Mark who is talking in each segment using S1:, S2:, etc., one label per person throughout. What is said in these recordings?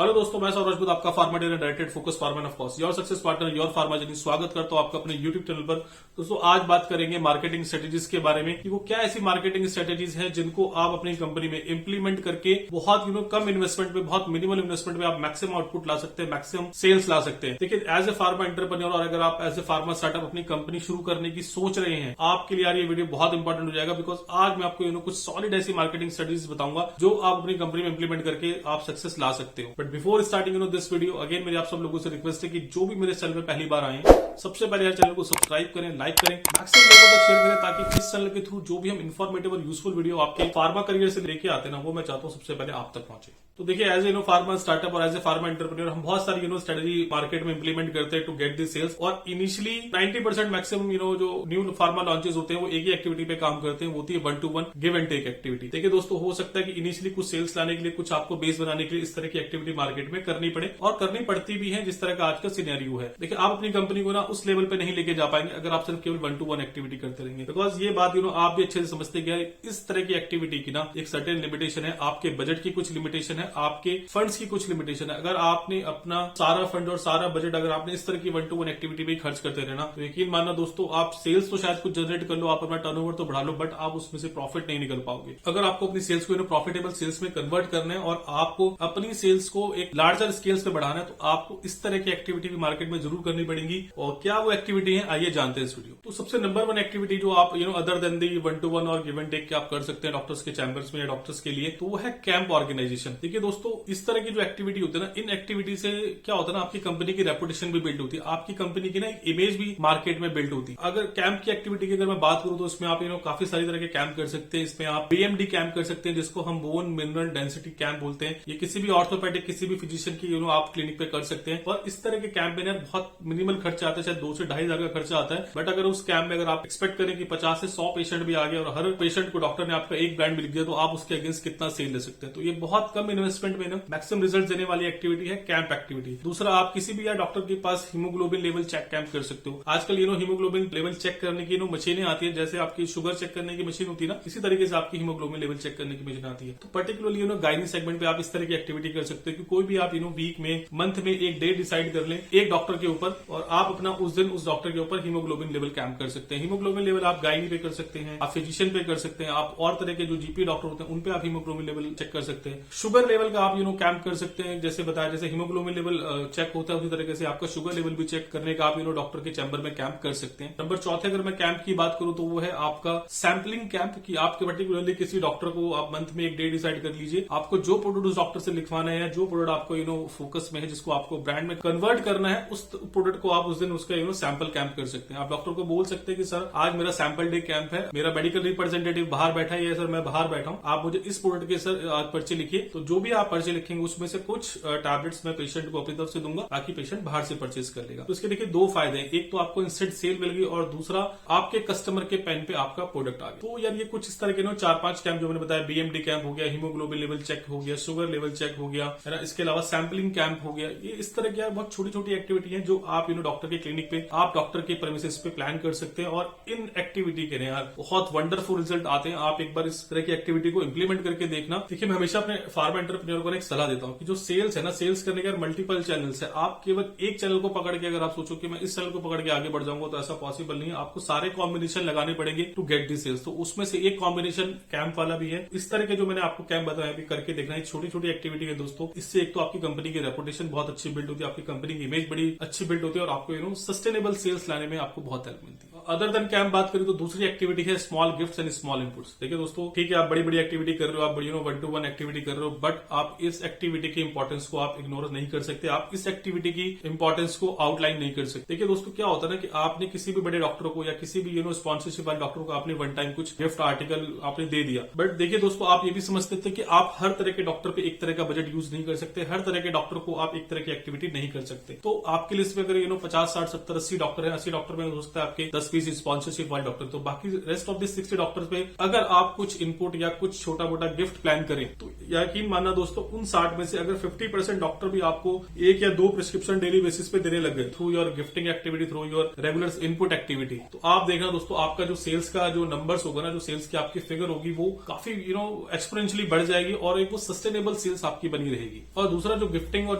S1: Hello दोस्तों, मैं सौरभ राजपूत, आपका pharma dare directed focus pharma of course your success partner your pharma journey. स्वागत करता हूं आपका अपने यूट्यूब चैनल पर। दोस्तों आज बात करेंगे मार्केटिंग स्ट्रेटेजीज के बारे में कि वो क्या ऐसी मार्केटिंग स्ट्रेटेजीज हैं जिनको आप अपनी कंपनी में इंप्लीमेंट करके बहुत कम इन्वेस्टमेंट में, बहुत मिनिमल इन्वेस्टमेंट में आप मैक्सिमम आउटपुट ला सकते हैं, मैक्सिमम सेल्स ला सकते हैं। देखिए एज ए फार्मा एंटरप्रेन्योर और अगर आप एज ए फार्मा स्टार्टअप अपनी कंपनी शुरू करने की सोच रहे हैं, आपके लिए यार ये वीडियो बहुत इंपॉर्टेंट हो जाएगा। बिकॉज आज मैं आपको कुछ सॉलिड ऐसी मार्केटिंग स्ट्रेटेजीज बताऊंगा जो आप अपनी कंपनी में इंप्लीमेंट करके आप सक्सेस ला सकते हो। But before starting this video again मेरी आप सब लोगों से रिक्वेस्ट है कि जो भी मेरे चैनल में पहली बार आए सबसे पहले यार चैनल को सब्सक्राइब करें, लाइक करें, मैक्सिमम लोगों तक शेयर करें ताकि इस चैनल के थ्रू जो भी हम इंफॉर्मेटिव और यूजफुल वीडियो आपके फार्मा करियर से लेके आते हैं ना, वो मैं चाहता हूं सबसे पहले आप तक पहुंचे। तो देखिए एज ए फार्मा स्टार्टअप और एज ए फार्मा एंटरप्रेन्योर हम बहुत सारी स्ट्रेटेजी मार्केट में इंप्लीमेंट करते हैं टू गेट दी सेल्स। और इनिशियली 90% मैक्सिमम जो न्यू फार्मा लॉन्चेस होते हैं वो एक ही एक्टिविटी पे काम करते हैं, वो होती है 1-to-1 give and take activity. देखिए दोस्तों, हो सकता है कि इनिशियली कुछ सेल्स लाने के लिए, कुछ आपको बेस बनाने के लिए इस तरह की एक्टिविटी मार्केट में करनी पड़े और करनी पड़ती भी है, जिस तरह का आज का सिनेरियो है। देखिए आप अपनी कंपनी को ना उस लेवल पे नहीं लेके जा पाएंगे अगर आप सिर्फ केवल 1-to-1 एक्टिविटी करते रहेंगे। बिकॉज ये बात आप भी अच्छे से समझते हैं इस तरह की एक्टिविटी की ना एक सर्टेन लिमिटेशन है, आपके बजट की कुछ लिमिटेशन है, आपके फंड्स की कुछ लिमिटेशन है। अगर आपने अपना सारा फंड और सारा बजट अगर आपने इस तरह की 1-to-1 एक्टिविटी में खर्च करते रहना, तो यकीन मानना दोस्तों, आप सेल्स तो शायद कुछ जनरेट कर लो, आप अपना टर्नओवर तो बढ़ा लो, बट आप उसमें से प्रॉफिट नहीं निकल पाओगे। अगर आपको अपनी सेल्स को प्रॉफिटेबल सेल्स में कन्वर्ट करना है और आपको अपनी सेल्स को एक लार्जर स्केल्स पे बढ़ाना है, तो आपको इस तरह की एक्टिविटी भी मार्केट में जरूर करनी पड़ेगी। और क्या वो एक्टिविटी है, आइए जानते हैं इस वीडियो। तो सबसे नंबर 1 एक्टिविटी जो आप अदर देन दी 1-to-1 और गिव एंड टेक के आप कर सकते हैं डॉक्टर्स के चैंबर्स में या डॉक्टर्स के लिए, तो वो है कैंप ऑर्गेनाइजेशन। देखिए दोस्तों, इस तरह की जो एक्टिविटी होती है ना, इन एक्टिविटी से क्या होता है ना, आपकी कंपनी की रेपुटेशन भी बिल्ड होती है, आपकी कंपनी की ना एक इमेज भी मार्केट में बिल्ड होती है। अगर कैंप की एक्टिविटी की अगर मैं बात करूं तो इसमें आप काफी सारी तरह के कैंप कर सकते हैं। इसमें आप बीएमडी कैंप कर सकते हैं, जिसको हम बोन मिनरल डेंसिटी कैंप बोलते हैं। ये किसी भी ऑर्थोपेडिक, किसी भी फिजिशियन की आप क्लिनिक पे कर सकते हैं। और इस तरह के कैंप में बहुत मिनिमल खर्चा आता है, शायद 2 से 2.5 हजार का खर्चा आता है। बट अगर उस कैंप में अगर आप एक्सपेक्ट करें कि 50 से 100 पेशेंट भी आ गए और हर पेशेंट को डॉक्टर ने आपका एक ब्रांड भी लिख दिया, तो आप उसके अगेंस्ट कितना सेल ले सकते हैं। तो ये बहुत कम इन्वेस्टमेंट में मैक्सिमम रिजल्ट देने वाली एक्टिविटी है कैंप एक्टिविटी। दूसरा, आप किसी भी डॉक्टर के पास हीमोग्लोबिन लेवल चेक कैंप कर सकते हो। आजकल हीमोग्लोबिन लेवल चेक करने की मशीनें आती है, जैसे आपकी शुगर चेक करने की मशीन होती है ना, इसी तरीके से आपकी हीमोग्लोबिन लेवल चेक करने की मशीन आती है। तो पर्टिकुलरली गायनी सेगमेंट पे आप इस तरह की एक्टिविटी कर सकते हो कि कोई भी आप वीक में, मंथ में एक डे डिसाइड कर लें एक डॉक्टर के ऊपर, और आप अपना उस दिन उस डॉक्टर के ऊपर हीमोग्लोबिन लेवल कैंप कर सकते हैं। हीमोग्लोबिन लेवल आप गायनी पे कर सकते हैं, आप फिजिशियन पे कर सकते हैं, आप और तरह के जो जीपी डॉक्टर होते हैं उन पे आप हीमोग्लोबिन लेवल चेक कर सकते हैं। शुगर लेवल का आप कैंप कर सकते हैं। जैसे बताया, जैसे हीमोग्लोबिन लेवल चेक होता है उसी तरीके से आपका शुगर लेवल भी चेक करने का आप डॉक्टर के चैम्बर में कैंप कर सकते हैं। नंबर 4 अगर मैं कैंप की बात करूं तो वो है आपका सैंपलिंग कैंप, कि आपके पर्टिकुलरली किसी डॉक्टर को आप मंथ में एक डे डिसाइड कर लीजिए, आपको जो प्रोडक्ट उस डॉक्टर से लिखवाना है, जो प्रोडक्ट आपको फोकस में है, जिसको आपको ब्रांड में कन्वर्ट करना है, उस प्रोडक्ट को आप उस दिन उसका सैंपल कैंप कर सकते हैं। आप डॉक्टर को बोल सकते हैं कि सर आज मेरा सैंपल डे कैंप है, मेरा मेडिकल रिप्रेजेंटेटिव बाहर बैठा है, सर मैं बाहर बैठा हूं, आप मुझे इस प्रोडक्ट के सर आज पर्चे लिखिए। तो जो भी आप पर्चे लिखेंगे उसमें से कुछ टैबलेट्स मैं पेशेंट को अपनी तरफ से दूंगा ताकि पेशेंट बाहर से परचेज कर लेगा। तो इसके देखिए 2 फायदे हैं, एक तो आपको इंस्टेंट सेल मिल गई और दूसरा आपके कस्टमर के पेन पे आपका प्रोडक्ट आ गया। तो यार ये कुछ इस तरह के 4-5 कैंप जो मैंने बताया, बीएमडी कैंप हो गया, हीमोग्लोबिन लेवल चेक हो गया, शुगर लेवल चेक हो गया, है ना, इसके अलावा सैंपलिंग कैंप हो गया। ये इस तरह की बहुत छोटी छोटी एक्टिविटी है जो आप डॉक्टर के क्लिनिक पे, आप डॉक्टर के प्रेमिसेस पे प्लान कर सकते हैं। और इन एक्टिविटी के यार बहुत वंडरफुल रिजल्ट आते हैं। आप एक बार इस तरह की एक्टिविटी को इंप्लीमेंट करके देखना। देखिए मैं हमेशा अपने फार्मा एंटरप्रेन्योर को एक सलाह देता हूं कि जो सेल्स है ना, सेल्स करने के मल्टीपल चैनल्स है। आप केवल एक चैनल को पकड़ के अगर आप सोचो कि मैं इस चैनल को पकड़ के आगे बढ़ जाऊंगा, तो ऐसा पॉसिबल नहीं है। आपको सारे कॉम्बिनेशन लगाने पड़ेंगे टू गेट दी सेल्स। तो उसमें से एक कॉम्बिनेशन कैंप वाला भी है। इस तरह के जो मैंने आपको कैंप बताया भी करके देखना है। छोटी छोटी एक्टिविटी है दोस्तों, इससे एक तो आपकी कंपनी की रेपुटेशन बहुत अच्छी बिल्ड होती है, आपकी कंपनी की इमेज बड़ी अच्छी बिल्ड होती है और आपको सस्टेनेबल सेल्स लाने में आपको बहुत हेल्प मिलती है। अदर देन कैंप बात करें तो दूसरी एक्टिविटी है small gifts and small inputs. देखिए दोस्तों, ठीक है आप बड़ी बड़ी एक्टिविटी कर रहे हो, आप बड़ी 1-to-1 एक्टिविटी कर रहे हो, बट आप इस एक्टिविटी की इंपॉर्टेंस को आप इग्नोर नहीं कर सकते, आप इस एक्टिविटी की इंपॉर्टेंस को आउटलाइन नहीं कर सकते। देखिए दोस्तों, क्या होता है ना कि आपने किसी भी बड़े डॉक्टर को या किसी भी स्पॉन्सरशिप वाले डॉक्टर को आपने वन टाइम कुछ गिफ्ट आर्टिकल आपने दे दिया, बट देखिए दोस्तों, आप ये भी समझते थे कि आप हर तरह के डॉक्टर पे एक तरह का बजट यूज नहीं कर सकते, हर तरह के डॉक्टर को आप एक तरह की एक्टिविटी नहीं कर सकते। तो आपकी लिस्ट में अगर 50, 60, 70, 80 डॉक्टर है, 80 डॉक्टर में हो सकता है आपके 10 10-20 स्पॉन्सरशिप वाले डॉक्टर, तो बाकी रेस्ट ऑफ द 60 डॉक्टर्स पे अगर आप कुछ इनपुट या कुछ छोटा मोटा गिफ्ट प्लान करें तो यकीन मानना दोस्तों उन 60 में से अगर 50% डॉक्टर भी आपको 1 या 2 प्रिस्क्रिप्शन डेली बेसिस पे देने लग गए through your gifting activity, through your regular input activity, तो आप देखना दोस्तों आपका जो सेल्स का जो नंबर्स होगा ना, जो सेल्स की आपकी फिगर होगी वो काफी एक्सपोनेंशियली बढ़ जाएगी और एक वो सस्टेनेबल सेल्स आपकी बनी रहेगी। और दूसरा जो गिफ्टिंग और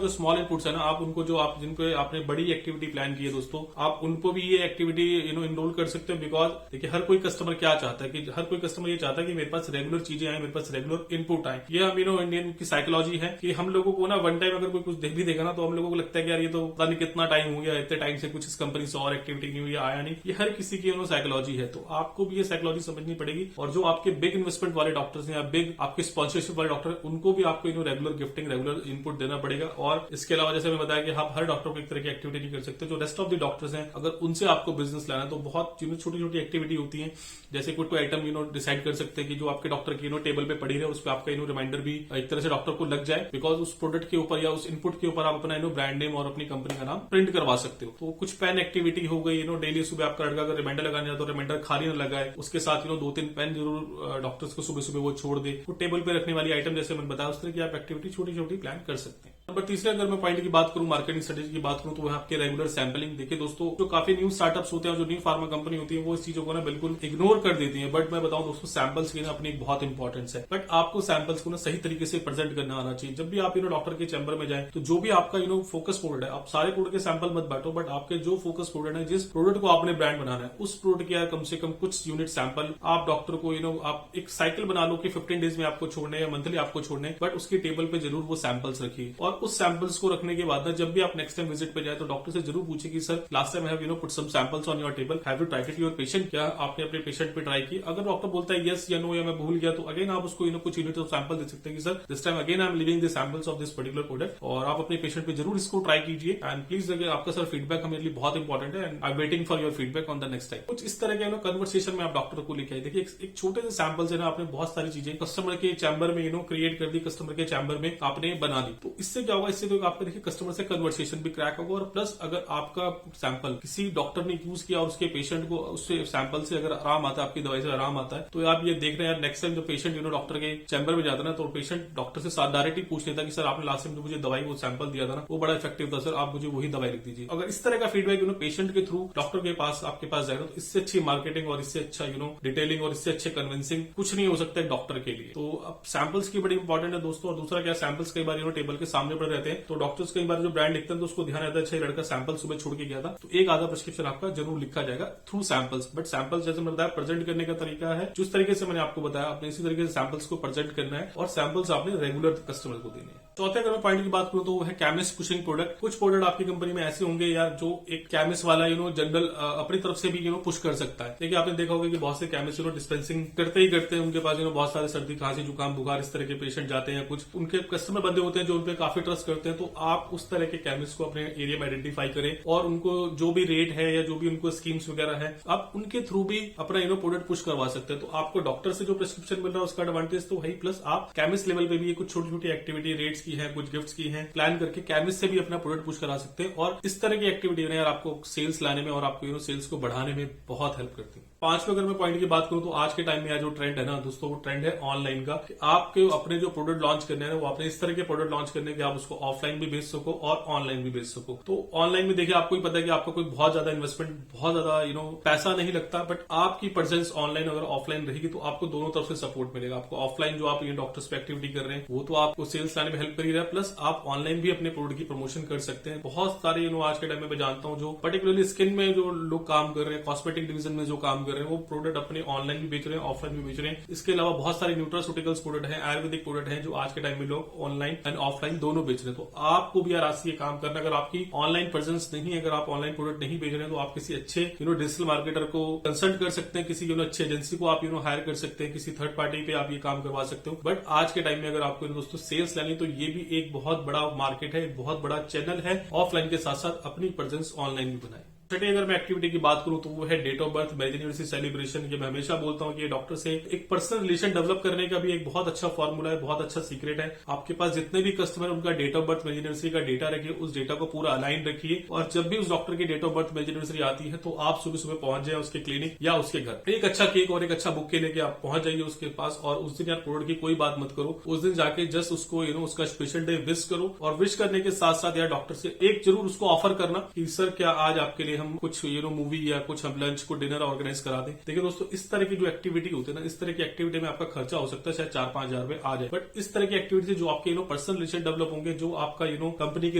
S1: जो स्मॉल इनपुट्स है ना, आप उनको जो आप जिनको आपने बड़ी एक्टिविटी प्लान की है दोस्तों, आप उनको भी ये एक्टिविटी इनरोल कर सकते हो। बिकॉज देखिए हर कोई कस्टमर क्या चाहता है कि हर कोई कस्टमर ये चाहता है कि मेरे पास रेगुलर चीजें आए, मेरे पास रेगुलर इनपुट आए। ये हम इंडियन की साइकोलॉजी है कि हम लोगों को ना वन टाइम अगर कोई कुछ भी देगा ना तो हम लोगों को लगता है कि यार ये तो पता नहीं कितना टाइम हो गया, इतने टाइम से कुछ इस कंपनी से और एक्टिविटी नहीं हुई, आया नहीं। ये हर किसी की साइकोलॉजी है, तो आपको भी ये साइकोलॉजी समझनी पड़ेगी। और जो आपके बिग इन्वेस्टमेंट वाले डॉक्टर्स हैं या बिग आपके स्पॉन्सरशिप वाले डॉक्टर, उनको भी आपको रेगुलर गिफ्टिंग, रेगुलर इनपुट देना पड़ेगा। और इसके अलावा जैसे मैं बताया कि आप हर डॉक्टर को एक तरह की एक्टिविटी नहीं कर सकते। जो रेस्ट ऑफ द डॉक्टर्स हैं अगर उनसे आपको बिजनेस लाना है तो बहुत छोटी छोटी एक्टिविटी होती है, जैसे कोई आइटम डिसाइड कर सकते हैं कि जो आपके डॉक्टर की टेबल पे पड़ी रहे, उस पर आपका रिमाइंडर भी एक तरह से डॉक्टर को लग जाए। बिकॉज उस प्रोडक्ट के ऊपर या उस इनपुट के ऊपर आप अपना ब्रांड नेम और अपनी कंपनी का नाम प्रिंट करवा सकते हो। तो कुछ पेन एक्टिविटी हो गई, डेली सुबह आपका लड़का अगर रिमाइंडर लगाने जाए तो रिमाइंडर खाली न लगाए, उसके साथ 2-3 पेन जरूर डॉक्टर्स को सुबह सुबह वो छोड़ दे। वो टेबल पे रखने वाली आइटम जैसे मैंने बताया उस तरह की आप एक्टिविटी छोटी छोटी प्लान कर सकते हैं। नंबर तीसरे अगर मैं पॉइंट की बात करूं, मार्केटिंग स्ट्रेटेजी की बात करूं, तो आपके रेगुलर सैंपलिंग। देखिए दोस्तों जो काफी न्यू स्टार्टअप्स होते हैं, जो न्यू फार्मा कंपनी होती है, वो इस चीजों को ना बिल्कुल इग्नोर कर देती है। बट मैं बताऊं दोस्तों सैंपल्स की ना अपनी बहुत इंपॉर्टेंस है। बट आपको सैंपल्स को ना सही तरीके से प्रेजेंट करना आना चाहिए। जब भी आप डॉक्टर के चैम्बर में जाए तो जो भी आपका फोकस प्रोडक्ट है, आप सारे प्रोडक्ट के सैंपल मत बांटो, बट आपके जो फोकस प्रोडक्ट है, जिस प्रोडक्ट को आपने ब्रांड बनाना है, उस प्रोडक्ट के कम से कम कुछ यूनिट सैंपल आप डॉक्टर को आप एक साइकिल बना लो कि 15 डेज में आपको छोड़ने या मंथली आपको छोड़ने, बट उसकी टेबल पे जरूर वो सैंपल्स रखिए। और उस सैंपल्स को रखने के बाद जब भी आप नेक्स्ट टाइम विजिट पे जाए तो डॉक्टर से जरूर पूछे कि sir last time have put some samples on your table, have you tried it your patient, क्या आपने अपने पेशेंट पे ट्राई की? अगर डॉक्टर बोलता है यस या नो या मैं भूल गया, तो अगेन आप उसको कुछ यूनिट ऑफ सैंपल दे सकते हैं कि sir this time again I am living the samples of this particular product, और आप अपने पेशेंट पे जरूर इसको ट्राई कीजिए। एंड प्लीज अगर आपका सर फीडबैक हमारे लिए बहुत इंपॉर्टेंट है, and I am waiting for your feedback on the next time. कुछ इस तरह के कन्वर्सेशन में आप डॉक्टर को लेके आए। देखिए एक छोटे से सैंपल से ना आपने बहुत सारी चीजें कस्टमर के चैम्बर में क्रिएट कर दी, कस्टमर के चैम्बर में आपने बना दी। तो इससे क्या होगा, इससे तो आपका देखिए कस्टमर से कन्वर्सेशन भी क्रैक होगा, और प्लस अगर आपका सैंपल किसी डॉक्टर ने यूज किया और उसके पेशेंट को उससे सैंपल से अगर आराम आता है, आपकी दवाई से आराम आता है, तो आप ये देख रहे हैं नेक्स्ट टाइम जो पेशेंट डॉक्टर के चैम्बर में जाता है ना, तो पेशेंट डॉक्टर से डायरेक्टली पूछ लेता कि सर आपने लास्ट टाइम जो मुझे दवाई वो सैंपल दिया था ना, वो बड़ा इफेक्टिव था सर, आप मुझे वही दवाई लिख दीजिए। अगर इस तरह का फीडबैक पेशेंट के थ्रू डॉक्टर के पास आपके पास जाएगा, तो इससे अच्छी मार्केटिंग और इससे अच्छा डिटेलिंग और इससे अच्छे कन्विंसिंग कुछ नहीं हो सकता है डॉक्टर के लिए। तो अब सैंपल्स की बड़ी इंपॉर्टेंट है दोस्तों। और दूसरा क्या, सैंपल्स कई बार टेबल के सामने पड़े रहते हैं, तो डॉक्टर्स कई बार जो ब्रांड लिखते हैं तो उसको ध्यान रहता है अच्छा लड़का सैंपल सुबह छोड़ के गया था, तो एक आधा प्रिस्क्रिप्शन आपका जरूर लिखा जाएगा थ्रू सैंपल्स। बट सैंपल्स जैसे मैंने बताया प्रेजेंट करने का तरीका है जिस तरीके से मैंने आपको बताया, आपने इसी तरीके से सैंपल्स को प्रेजेंट करना है, और सैंपल्स आपने रेगुलर कस्टमर को देने हैं। चौथे अगर मैं पॉइंट की बात करूं तो वो है केमिस्ट पुशिंग प्रोडक्ट। कुछ प्रोडक्ट आपकी कंपनी में ऐसे होंगे यार जो एक केमिस्ट वाला जनरल अपनी तरफ से भी पुश कर सकता है। देखिए आपने देखा होगा कि बहुत से केमिस्ट डिस्पेंसिंग करते ही करते हैं, उनके पास बहुत सारे सर्दी खांसी जुकाम बुखार इस तरह के पेशेंट जाते हैं, कुछ उनके कस्टमर बंदे होते हैं जो उनपे काफी ट्रस्ट करते हैं। तो आप उस तरह के केमिस्ट को अपने एरिया में आइडेंटिफाई करें, और उनको जो भी रेट है या जो भी उनको स्कीम्स वगैरह है, आप उनके थ्रू भी अपना प्रोडक्ट पुश करवा सकते हैं। तो आपको डॉक्टर से जो प्रिस्क्रिप्शन मिल रहा है उसका एडवांटेज तो वही, प्लस आप केमिस्ट लेवल पे भी कुछ छोटी छोटी एक्टिविटी रेट्स की है, कुछ गिफ्ट्स की है, प्लान करके केमिस्ट से भी अपना प्रोडक्ट पुश करा सकते हैं। और इस तरह की एक्टिविटी यार आपको सेल्स लाने में और आपको सेल्स को बढ़ाने में बहुत हेल्प करती है। पांचवें अगर मैं पॉइंट की बात करूं तो आज के टाइम में जो ट्रेंड है ना दोस्तों, वो ट्रेंड है ऑनलाइन का। आपके अपने जो प्रोडक्ट लॉन्च करने हैं वो आपने इस तरह के प्रोडक्ट लॉन्च करने के आप उसको ऑफलाइन भी बेच सको और ऑनलाइन भी बेच सको। तो ऑनलाइन में देखिए आपको ही पता है कि आपका कोई बहुत ज्यादा इन्वेस्टमेंट, बहुत ज्यादा पैसा नहीं लगता, बट आपकी प्रेजेंस ऑनलाइन अगर ऑफलाइन रहेगी तो आपको दोनों तरफ से सपोर्ट मिलेगा। आपको ऑफलाइन जो आप डॉक्टर्स पे एक्टिविटी कर रहे हैं वो तो आपको सेल्स लाने में हेल्प कर ही रहा है, प्लस आप ऑनलाइन भी अपने प्रोडक्ट की प्रमोशन कर सकते हैं। बहुत सारे आज के टाइम में मैं जानता हूं जो पर्टिकुलरली स्किन में जो लोग काम कर रहे हैं, कॉस्मेटिक डिवीजन में जो काम कर रहे हैं, वो प्रोडक्ट अपने ऑनलाइन भी बेच रहे हैं, ऑफलाइन भी बेच रहे हैं। इसके अलावा बहुत सारे न्यूट्रास्यूटिकल्स प्रोडक्ट हैं, आयुर्वेदिक प्रोडक्ट हैं जो आज के टाइम में लोग ऑनलाइन एंड ऑफलाइन दोनों बेच रहे हैं। तो आपको भी यार आज ये काम करना, अगर आपकी ऑनलाइन प्रेजेंस नहीं है, अगर आप ऑनलाइन प्रोडक्ट नहीं बेच रहे हैं, तो आप किसी अच्छे डिजिटल मार्केटर को कंसल्ट कर सकते हैं, किसी अच्छी एजेंसी को आप हायर कर सकते हैं, किसी थर्ड पार्टी पे आप ये काम करवा सकते हो। बट आज के टाइम में अगर आपको दोस्तों सेल्स लेनी, तो ये भी एक बहुत बड़ा मार्केट है, एक बहुत बड़ा चैनल है। ऑफलाइन के साथ साथ अपनी प्रेजेंस ऑनलाइन भी बनाए। छठी अगर मैं एक्टिविटी की बात करूं तो वो है date of birth marriage anniversary celebration. ये मैं हमेशा बोलता हूं कि ये डॉक्टर से एक पर्सनल रिलेशन डेवलप करने का भी एक बहुत अच्छा फॉर्मूला है, बहुत अच्छा सीक्रेट है। आपके पास जितने भी कस्टमर उनका date of birth marriage anniversary का डेटा रखिए, उस डेटा को पूरा अलाइन रखिए और जब भी उस डॉक्टर की date of birth marriage anniversary आती है तो आप सुबह सुबह पहुंच जाए उसके क्लिनिक या उसके घर। एक अच्छा केक और एक अच्छा बुक के लेके आप पहुंच जाइए उसके पास और उस दिन यार प्रोडक्ट की कोई बात मत करो। उस दिन जाके जस्ट उसको उसका स्पेशल डे विश करो और विश करने के साथ साथ यार डॉक्टर से एक जरूर उसको ऑफर करना कि सर क्या आज आपके लिए हम कुछ मूवी या कुछ हम लंच को डिनर ऑर्गेनाइज करा दें। देखिए दोस्तों, इस तरह की जो एक्टिविटी होती है ना, इस तरह की एक्टिविटी में आपका खर्चा हो सकता है शायद 4-5 हजार रुपए आ जाए, बट इस तरह की एक्टिविटी जो आपके पर्सनल रिलेशन डेवलप होंगे, जो आपका कंपनी की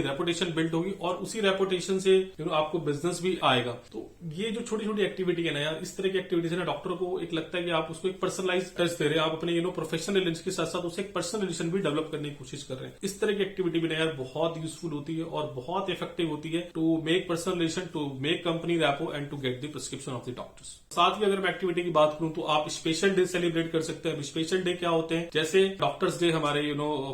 S1: रेपुटेशन बिल्ड होगी और उसी रेपुटेशन से आपको बिजनेस भी आएगा। तो ये जो छोटी छोटी एक्टिविटी है ना यार, इस तरह की एक्टिविटी से ना डॉक्टर को एक लगता है कि आप उसको एक पर्सनलाइज टच दे रहे हैं, आप अपने प्रोफेशनल रिलेशन के साथ साथ उससे एक पर्सनल रिलेशन भी डेवलप करने की कोशिश कर रहे हैं। इस तरह की एक्टिविटी भी ना यार बहुत यूजफुल होती है और बहुत इफेक्टिव होती है to make personal relation, to make company rapport and to get the prescription of the doctors. साथ ही अगर मैं एक्टिविटी की बात करूं तो आप स्पेशल डे सेलिब्रेट कर सकते हैं। स्पेशल डे क्या होते हैं, जैसे डॉक्टर्स डे हमारे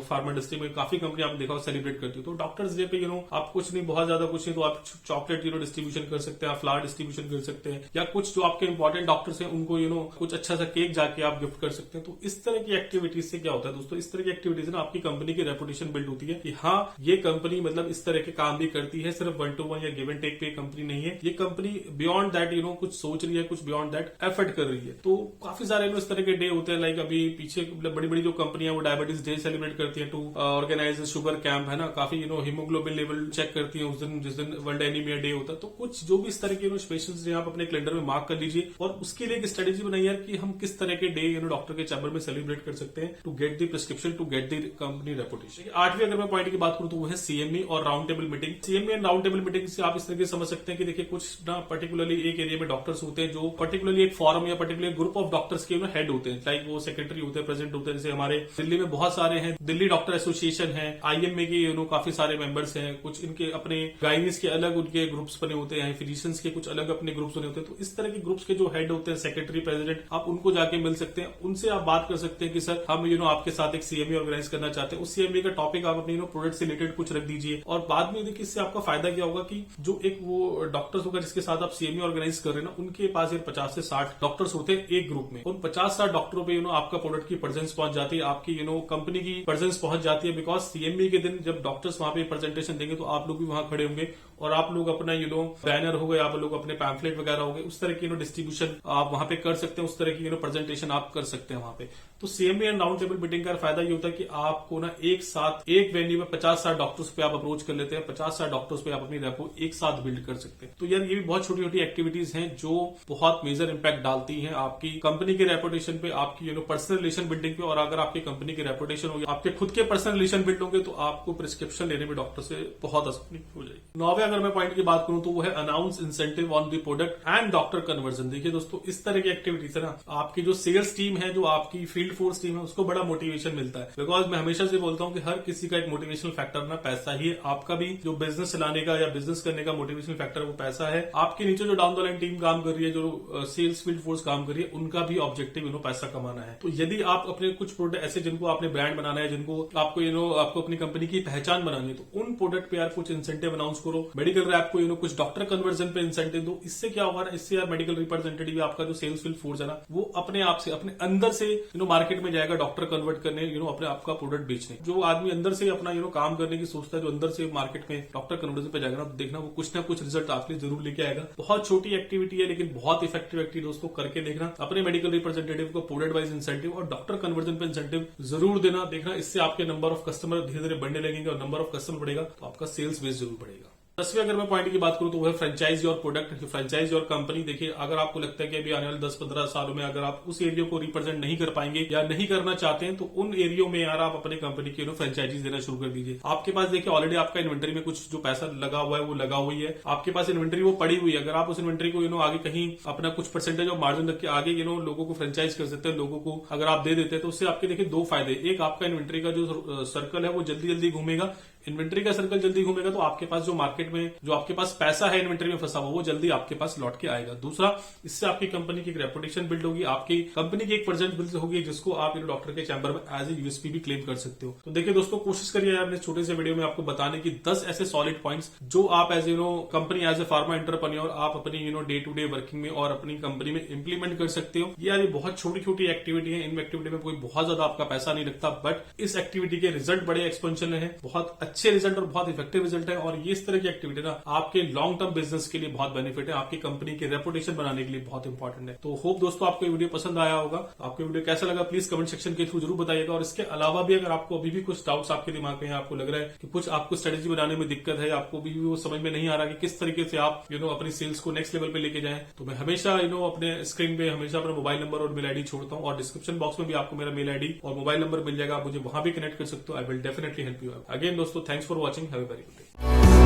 S1: फार्मा इंडस्ट्री में काफी कंपनी आपने देखा सेलिब्रेट करती है। तो डॉक्टर्स डे पे आप कुछ नहीं, बहुत ज्यादा कुछ नहीं, तो आप चॉकलेट डिस्ट्रीब्यूशन कर सकते हैं, आप फ्लावर डिस्ट्रीब्यूशन कर सकते हैं, या कुछ जो आपके इंपॉर्टेंट डॉक्टर्स हैं उनको कुछ अच्छा सा केक जाके आप गिफ्ट कर सकते हैं। तो इस तरह की एक्टिविटीज से क्या होता है दोस्तों, इस तरह की एक्टिविटीज ना आपकी कंपनी की रेपुटेशन बिल्ड होती है कि हाँ ये कंपनी मतलब इस तरह के काम भी करती है, सिर्फ 1-to-1 या गिव एंड टेक पे कंपनी नहीं है, ये कंपनी बियॉन्ड दैट कुछ सोच रही है, कुछ बियॉन्ड दैट एफर्ट कर रही है। तो काफी सारे इस तरह के डे होते हैं, लाइक अभी पीछे बड़ी बड़ी जो कंपनियां वो डायबिटीज डे सेलिब्रेट करती है टू ऑर्गेनाइज शुगर कैंप, है ना, काफी हीमोग्लोबिन लेवल चेक करती है उस दिन, जिस दिन वर्ल्ड एनीमिया डे होता है। तो कुछ जो भी इस तरह के स्पेशल डे आप अपने कैलेंडर में मार्क कर लीजिए और उसके लिए एक स्ट्रेटेजी बनाइए यार कि हम किस तरह के डे डॉक्टर के चैम्बर में सेलिब्रेट कर सकते हैं to get the prescription, to get the company reputation. आठवीं अगर मैं पॉइंट की बात करूं तो वो है सीएमई और round table meeting. CME and round table meeting से आप इस तरह से समझ सकते हैं कि देखिए कुछ ना पर्टिकुलरली एक एरिया में डॉक्टर्स होते हैं जो पर्टिकुलरली एक फॉरम या पर्टिकुलर ग्रुप ऑफ डॉक्टर्स के हेड होते हैं, लाइक वो सेक्रेटरी होते हैं, प्रेसिडेंट होते हैं। जैसे हमारे दिल्ली में बहुत सारे हैं, दिल्ली डॉक्टर एसोसिएशन है, आईएमए के काफी सारे मेंबर्स हैं, कुछ इनके अपने गाइनीज के अलग उनके ग्रुप्स बने होते हैं, फिजिशियंस के कुछ अलग अपने ग्रुप्स बने होते हैं। तो इस तरह के ग्रुप्स के जो हेड होते हैं, सेक्रेटरी, प्रेसिडेंट, आप उनको जाके मिल सकते हैं, उनसे आप बात कर सकते हैं कि सर हम आपके साथ एक सीएमई ऑर्गेनाइज करना चाहते हैं। उस सीएमई का टॉपिक आप अपने प्रोडक्ट से रिलेटेड कुछ रख दीजिए और बाद में देखिए इससे आपका फायदा क्या होगा कि जो एक वो डॉक्टर्स होगा जिसके साथ आप सीएमई ऑर्गेनाइज कर रहे हैं ना, उनके पास 50 से 60 डॉक्टर्स होते हैं एक ग्रुप में। उन 50-60 डॉक्टरों पे आपका प्रोडक्ट की प्रेजेंस पहुंच जाती है, आपकी कंपनी की प्रेजेंस पहुंच जाती है, बिकॉज सीएमई के दिन जब डॉक्टर्स वहां पे प्रेजेंटेशन देंगे तो आप लोग भी वहां खड़े होंगे और आप लोग अपना बैनर हो गए, आप लोग अपने पैम्फलेट वगैरह हो गए, उस तरह की डिस्ट्रीब्यूशन आप वहां पे कर सकते हैं, उस तरह की प्रेजेंटेशन आप कर सकते हैं वहां पे। तो CME and round table meeting का फायदा ये होता है कि आपको ना एक साथ एक वेन्यू में 50-60 डॉक्टर्स पे आप अप्रोच कर लेते हैं, 50-60 डॉक्टर्स पे आप अपनी रेपो एक साथ बिल्ड कर सकते हैं। तो यार ये भी बहुत छोटी छोटी एक्टिविटीज हैं जो बहुत मेजर इंपैक्ट डालती हैं आपकी कंपनी के रेपुटेशन पे, आपकी पर्सनल रिलेशन बिल्डिंग पे। और अगर आपकी कंपनी की रेपुटेशन होगी, आपके खुद के पर्सनल रिलेशन बिल्ड होंगे तो आपको प्रिस्क्रिप्शन लेने में डॉक्टर से बहुत आसानी हो जाएगी। 9वें अगर मैं पॉइंट की बात करूं तो वो है announce incentive on the product and doctor conversion. देखिए दोस्तों, इस तरह की एक्टिविटीज है ना, आपकी जो सेल्स टीम है, जो आपकी फील्ड फोर्स टीम है, उसको बड़ा मोटिवेशन मिलता है। बिकॉज मैं हमेशा से बोलता हूं कि हर किसी का एक मोटिवेशनल फैक्टर ना पैसा ही है। आपका भी जो बिजनेस चलाने का या बिजनेस करने का मोटिवेशनल फैक्टर वो पैसा है। आपके नीचे जो डाउन द लाइन टीम काम कर रही है, जो सेल्स फील्ड फोर्स काम कर रही है, उनका भी ऑब्जेक्टिव पैसा कमाना है। तो यदि आप अपने कुछ प्रोडक्ट ऐसे जिनको आपने ब्रांड बनाना है, जिनको आपको आपको अपनी कंपनी की पहचान बनानी है, तो उन प्रोडक्ट पे यार कुछ इंसेंटिव अनाउंस करो। मेडिकल रैप को कुछ डॉक्टर कन्वर्जन पे इंसेंटिव दो। इससे क्या होगा ना, इससे यार मेडिकल रिप्रेजेंटेटिव आपका जो सेल्स फील्ड फोर्स है ना, वो अपने आप से अपने अंदर से मार्केट में जाएगा डॉक्टर कन्वर्ट करने, अपने आपका प्रोडक्ट बेचने। जो आदमी अंदर से अपना काम करने की सोचता है, जो अंदर से मार्केट में डॉक्टर कन्वर्जन पे जाएगा ना, तो देखना वो कुछ ना कुछ रिजल्ट आपके लिए जरूर लेके आएगा। बहुत छोटी एक्टिविटी है लेकिन बहुत इफेक्टिव एक्टिविटी दोस्तों, करके देखना। अपने मेडिकल रिप्रेजेंटेटिव को प्रोडक्ट वाइज इंसेंटिव और डॉक्टर कन्वर्जन पे इंसेंटिव जरूर देना। देखना इससे आपके नंबर ऑफ कस्टमर धीरे धीरे बढ़ने लगेंगे और नंबर ऑफ कस्टमर बढ़ेगा तो आपका सेल्स बेस जरूर बढ़ेगा। 10वें अगर मैं पॉइंट की बात करूं तो वो है franchise your product, franchise your company. देखिए, अगर आपको लगता है कि अभी आने वाले 10-15 सालों में अगर आप उस एरिया को रिप्रेजेंट नहीं कर पाएंगे या नहीं करना चाहते हैं, तो उन एरियो में यार आप अपने कंपनी की फ्रेंचाइजीज देना शुरू कर दीजिए। आपके पास देखिए ऑलरेडी आपका इन्वेंटरी में कुछ जो पैसा लगा हुआ है वो लगा हुई है, आपके पास इन्वेंटरी वो पड़ी हुई है। अगर आप उस इन्वेंटरी को आगे कहीं अपना कुछ परसेंटेज ऑफ मार्जिन रख के आगे लोगों को फ्रेंचाइज कर सकते हैं, लोगों को अगर आप दे देते हैं, तो उससे आपके देखिए दो फायदे। एक, आपका इन्वेंटरी का जो सर्कल है वो जल्दी जल्दी घूमेगा। इन्वेंट्री का सर्कल जल्दी घूमेगा तो आपके पास जो मार्केट मार्केट में जो आपके पास पैसा है इन्वेंटरी में फंसा हुआ वो जल्दी आपके पास लौट के आएगा। दूसरा, इससे आपकी कंपनी की एक रेपुटेशन बिल्ड होगी, आपकी कंपनी की एक प्रेजेंस बिल्ड होगी जिसको आप डॉक्टर के चैम्बर में एज ए यूएसपी भी क्लेम कर सकते हो। तो देखिए दोस्तों, कोशिश करिए यार इस छोटे से वीडियो में आपको बताने की 10 ऐसे सॉलिड पॉइंट्स जो आप as company as a pharma entrepreneur आप अपनी डे टू डे वर्किंग में और अपनी कंपनी में इंप्लीमेंट कर सकते हो। ये बहुत छोटी छोटी एक्टिविटी है, इन एक्टिविटी में कोई बहुत ज्यादा आपका पैसा नहीं लगता, बट इस एक्टिविटी के रिजल्ट बड़े एक्सपोनेंशियल है, बहुत अच्छे रिजल्ट और बहुत इफेक्टिव रिजल्ट है। और ये इस तरह की एक्टिविटी ना आपके लॉन्ग टर्म बिजनेस के लिए बहुत बेनिफिट है, आपकी कंपनी की रेपुटेशन बनाने के लिए बहुत इंपॉर्टेंट है। तो होप दोस्तों आपको ये वीडियो पसंद आया होगा। आपको वीडियो कैसा लगा प्लीज कमेंट सेक्शन के थ्रू जरूर बताइएगा। और इसके अलावा भी अगर आपको अभी भी कुछ डाउट्स आपके दिमाग में है, आपको लग रहा है कि कुछ आपको स्ट्रेटेजी बनाने में दिक्कत है, आपको भी वो समझ में नहीं आ रहा कि किस तरीके से आप अपनी सेल्स को नेक्स्ट लेवल पे लेके जाएं, तो मैं हमेशा अपने स्क्रीन पे हमेशा अपना मोबाइल नंबर और मेल आईडी छोड़ता हूं और डिस्क्रिप्शन बॉक्स में भी आपको मेरा मेल आईडी और मोबाइल नंबर मिल जाएगा, आप मुझे वहां भी कनेक्ट कर सकते हो। I will definitely help you. Again दोस्तों, thanks for watching, have a very good day.